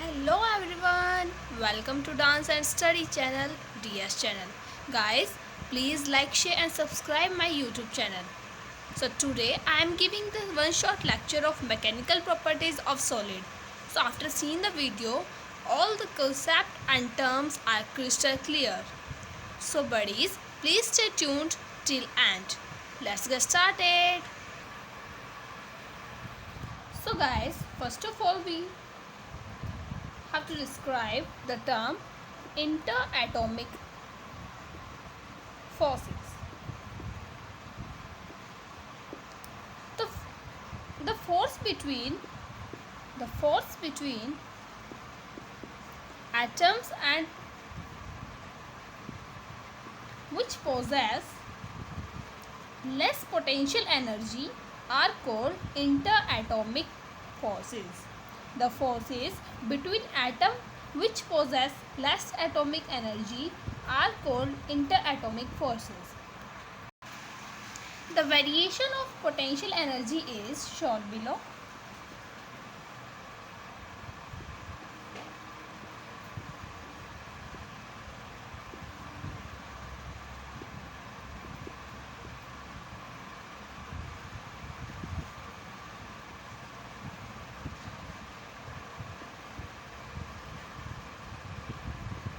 Hello everyone, welcome to Dance and Study channel DS channel. Guys, please like, share and subscribe my YouTube channel. So today I am giving the one shot lecture of mechanical properties of solid. So after seeing the video, all the concept and terms are crystal clear. So buddies, please stay tuned till end. Let's get started. So guys, first of all we have to describe the term interatomic forces. The, the force between atoms and which possess less potential energy are called interatomic forces. The forces between atoms which possess less atomic energy are called interatomic forces. The variation of potential energy is shown below.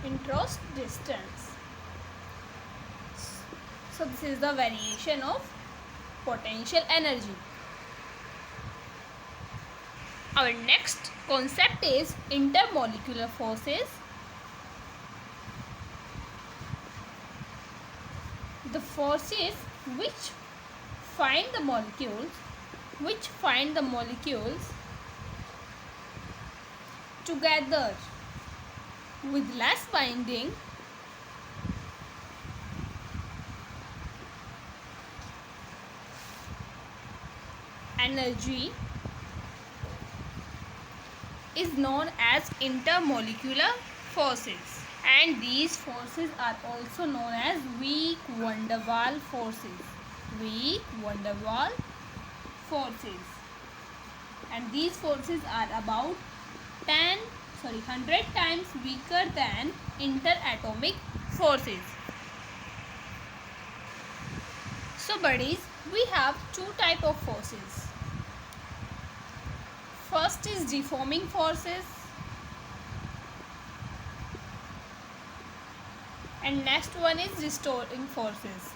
Introst distance. So this is the variation of potential energy. Our next concept is intermolecular forces. The forces which find the molecules together with less binding energy is known as intermolecular forces, and these forces are also known as weak van der Waals forces. And these forces are about 100 times weaker than interatomic forces. So buddies, we have two types of forces. First is deforming forces and next one is restoring forces.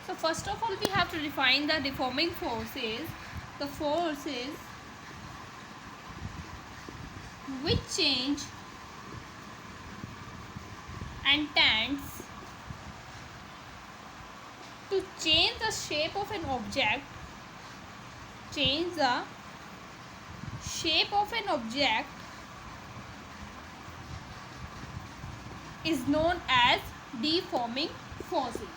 So first of all we have to define the deforming forces. The forces which change and tends to change the shape of an object is known as deforming forces,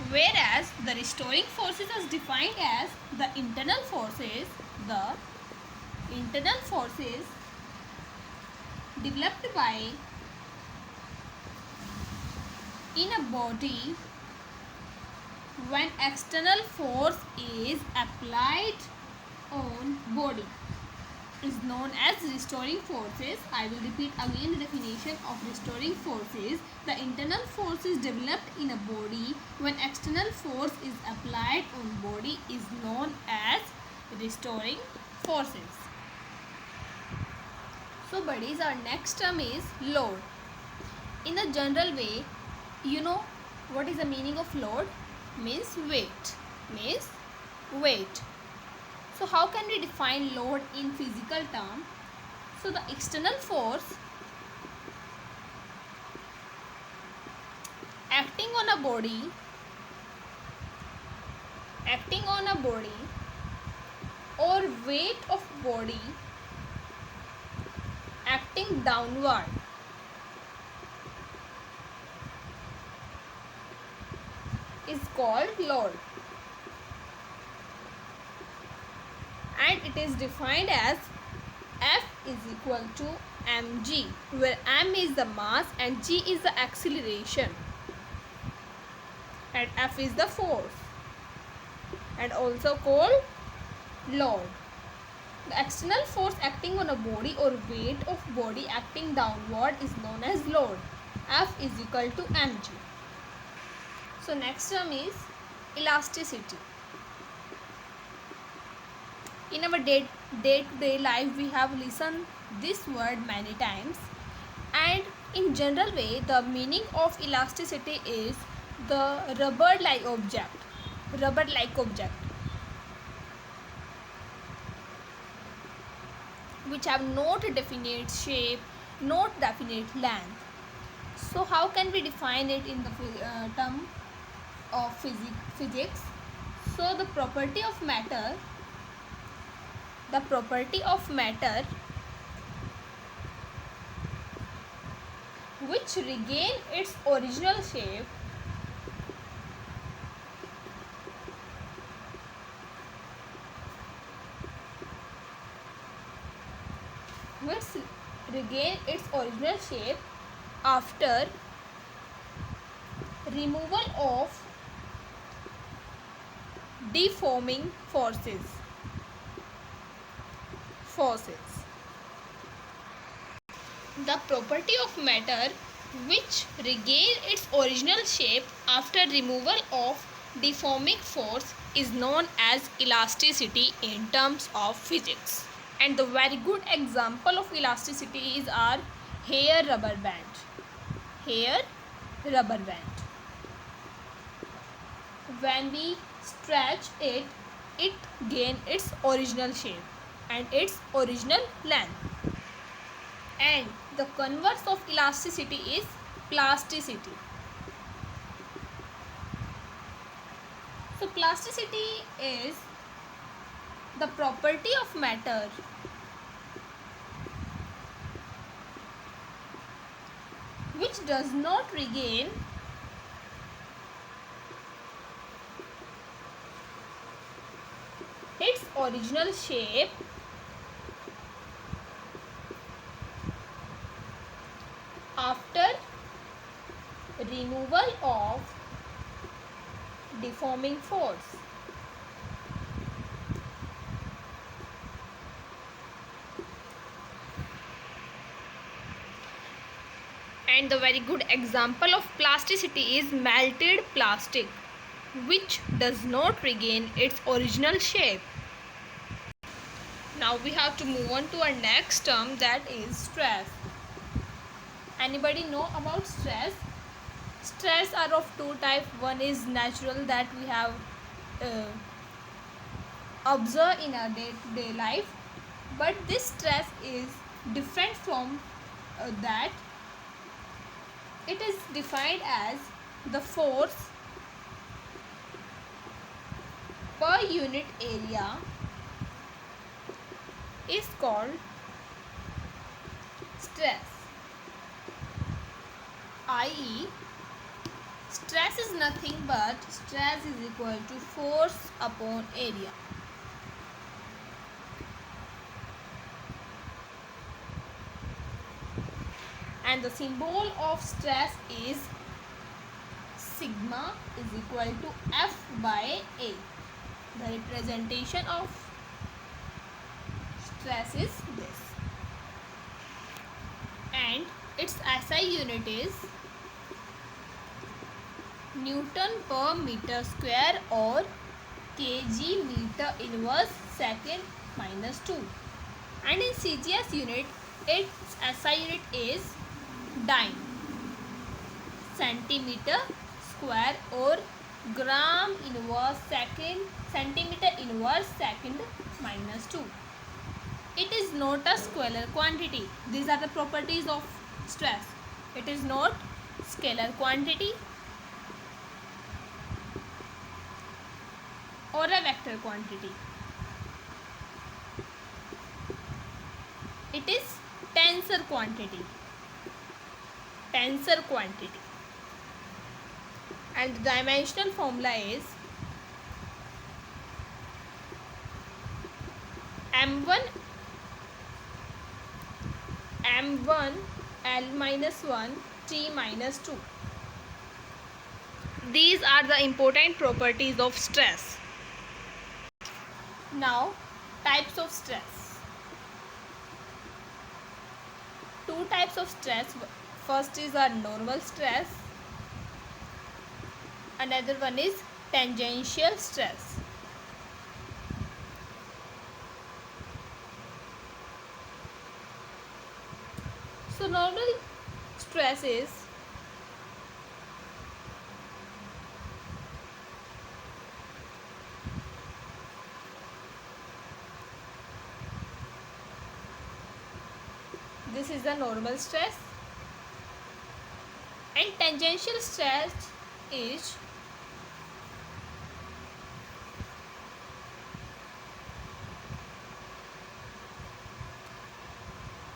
whereas the restoring forces is defined as the internal forces developed by in a body when external force is applied on body is known as restoring forces. I will repeat again the definition of restoring forces. The internal force is developed in a body when external force is applied on body is known as restoring forces. So buddies, our next term is load. In a general way, you know what is the meaning of load? Means weight. So how can we define load in physical term? So the external force acting on a body or weight of body acting downward is called load, and it is defined as F is equal to mg, where m is the mass and g is the acceleration and F is the force, and also called Load. The external force acting on a body or weight of body acting downward is known as load. F is equal to mg. So next term is elasticity. In our day-to-day life, we have listened this word many times, and in general way, the meaning of elasticity is the rubber-like object, which have not definite shape, not definite length. So how can we define it in the term of physics? So the property of matter which regain its original shape after removal of deforming forces. The property of matter which regain its original shape after removal of deforming force is known as elasticity in terms of physics. And the very good example of elasticity is our hair rubber band. When we stretch it, it gains its original shape and its original length. And the converse of elasticity is plasticity. So plasticity is the property of matter which does not regain its original shape after removal of deforming force. And the very good example of plasticity is melted plastic, which does not regain its original shape. Now we have to move on to our next term, that is stress. Anybody know about stress? Stress are of two types. One is natural, that we have observed in our day-to-day life, but this stress is different from that. It is defined as the force per unit area is called stress, i.e. stress is nothing but stress is equal to force upon area. And the symbol of stress is sigma is equal to F by A. The representation of stress is this. And its SI unit is Newton per meter square or kg meter inverse second minus 2. And in CGS unit, its SI unit is dyne, centimeter square or gram inverse second, centimeter inverse second minus 2. It is not a scalar quantity. These are the properties of stress. It is not scalar quantity or a vector quantity. It is tensor quantity. And the dimensional formula is m1 L minus 1 T minus 2. These are the important properties of stress. Now types of stress. Two types of stress. First is a normal stress. Another one is tangential stress. So normal stress is this is the normal stress, and tangential stress is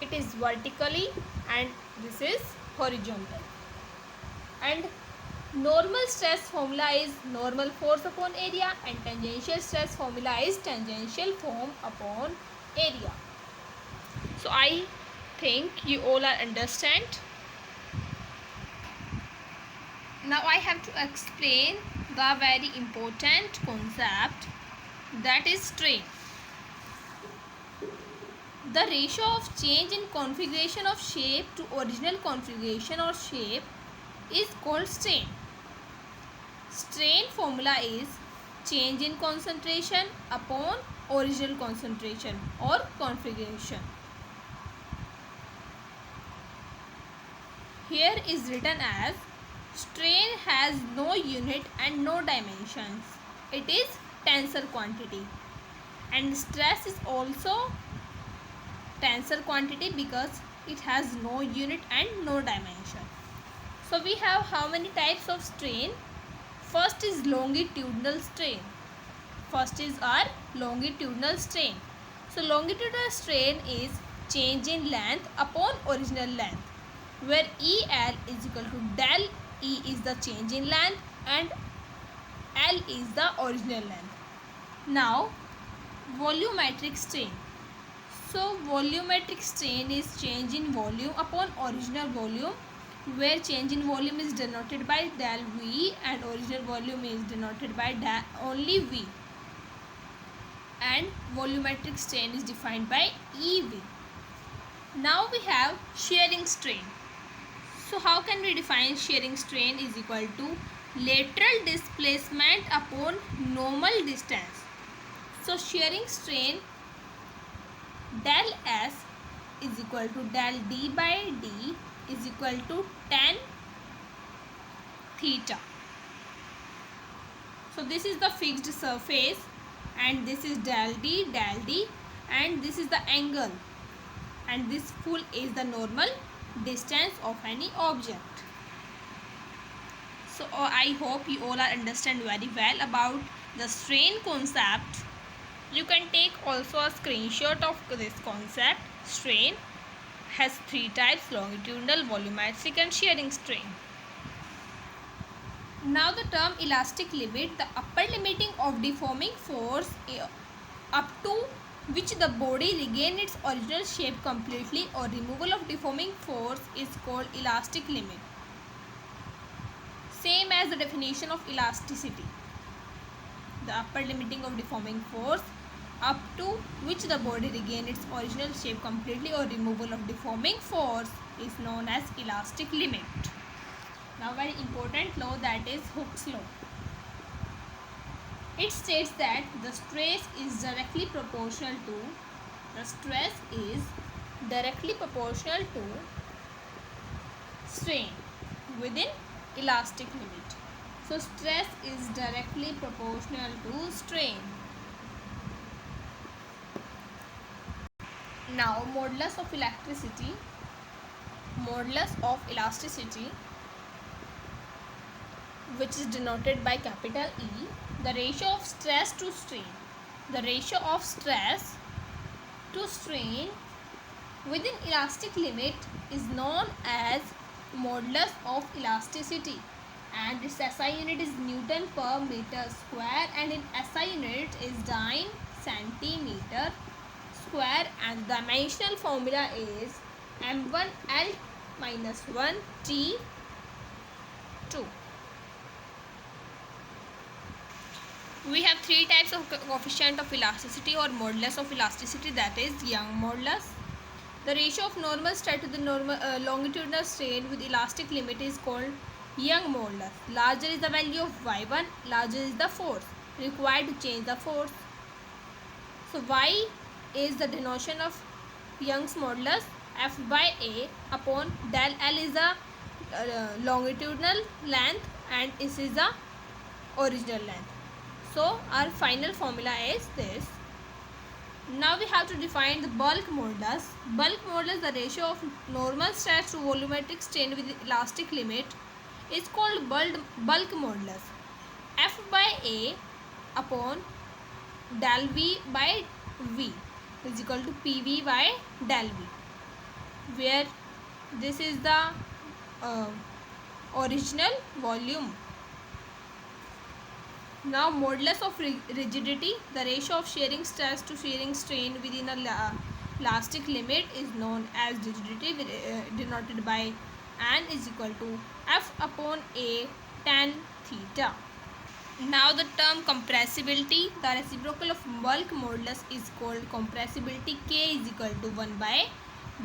it is vertically and this is horizontal. And normal stress formula is normal force upon area, and tangential stress formula is tangential force upon area. So I think you all are understand. Now I have to explain the very important concept, that is strain. The ratio of change in configuration of shape to original configuration or shape is called strain. Strain formula is change in concentration upon original concentration or configuration. Here is written as strain has no unit and no dimensions. It is tensor quantity, and stress is also tensor quantity because it has no unit and no dimension. So we have how many types of strain? First is longitudinal strain. First is our longitudinal strain. So longitudinal strain is change in length upon original length, where EL is equal to del E is the change in length and L is the original length. Now volumetric strain. So volumetric strain is change in volume upon original volume, where change in volume is denoted by del V and original volume is denoted by only V, and volumetric strain is defined by EV. Now we have shearing strain. So how can we define shearing strain is equal to lateral displacement upon normal distance. So shearing strain del S is equal to del D by D is equal to tan theta. So this is the fixed surface and this is del D, and this is the angle, and this full is the normal distance of any object. So I hope you all are understand very well about the strain concept. You can take also a screenshot of this concept. Strain has three types: longitudinal, volumetric and shearing strain. Now the term elastic limit, the upper limiting of deforming force up to which the body regain its original shape completely or removal of deforming force is called elastic limit. Same as the definition of elasticity. The upper limiting of deforming force up to which the body regain its original shape completely or removal of deforming force is known as elastic limit. Now very important law, that is Hooke's law. It states that the stress is directly proportional to strain within elastic limit. So stress is directly proportional to strain. Now modulus of elasticity, which is denoted by capital E, the ratio of stress to strain. The ratio of stress to strain within elastic limit is known as modulus of elasticity, and its SI unit is Newton per meter square, and in SI unit is dyne centimeter square, and the dimensional formula is m1l minus 1 t2. We have three types of coefficient of elasticity or modulus of elasticity, that is Young modulus. The ratio of normal strain to the longitudinal strain with elastic limit is called Young modulus. Larger is the value of y1, larger is the force required to change the force. So y is the denotation of Young's modulus. F by A upon del L is the longitudinal length and this is the original length. So our final formula is this. Now we have to define the bulk modulus. Bulk modulus, the ratio of normal stress to volumetric strain with elastic limit, is called bulk modulus. F by A upon del V by V is equal to PV by del V, where this is the original volume. Now modulus of rigidity, the ratio of shearing stress to shearing strain within a elastic limit, is known as rigidity, denoted by N is equal to F upon A tan theta. Now the term compressibility, the reciprocal of bulk modulus is called compressibility. K is equal to 1 by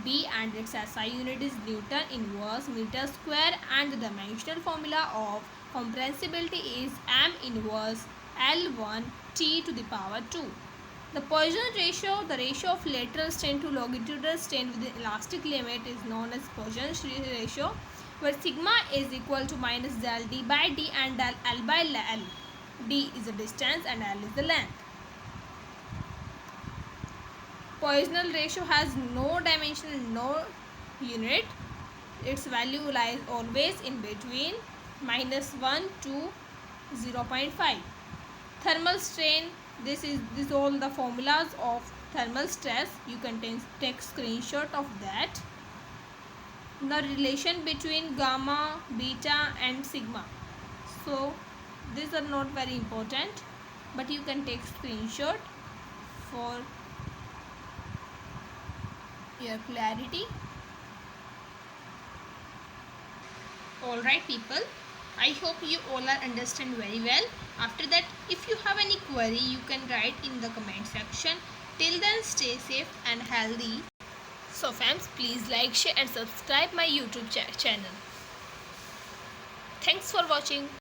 B and its SI unit is Newton inverse meter square, and the dimensional formula of compressibility is M inverse L1 T to the power 2. The Poisson ratio, the ratio of lateral strain to longitudinal strain with the elastic limit, is known as Poisson ratio, where sigma is equal to minus del D by D and del L by L. D is the distance and L is the length. Poisson ratio has no dimension, no unit. Its value lies always in between -1 to 0.5. Thermal strain, this all the formulas of thermal stress. You can take screenshot of that. The relation between gamma, beta and sigma. So these are not very important, but you can take screenshot for your clarity. Alright people, I hope you all are understand very well. After that, if you have any query, you can write in the comment section. Till then, stay safe and healthy. So fams, please like, share and subscribe my YouTube channel. Thanks for watching.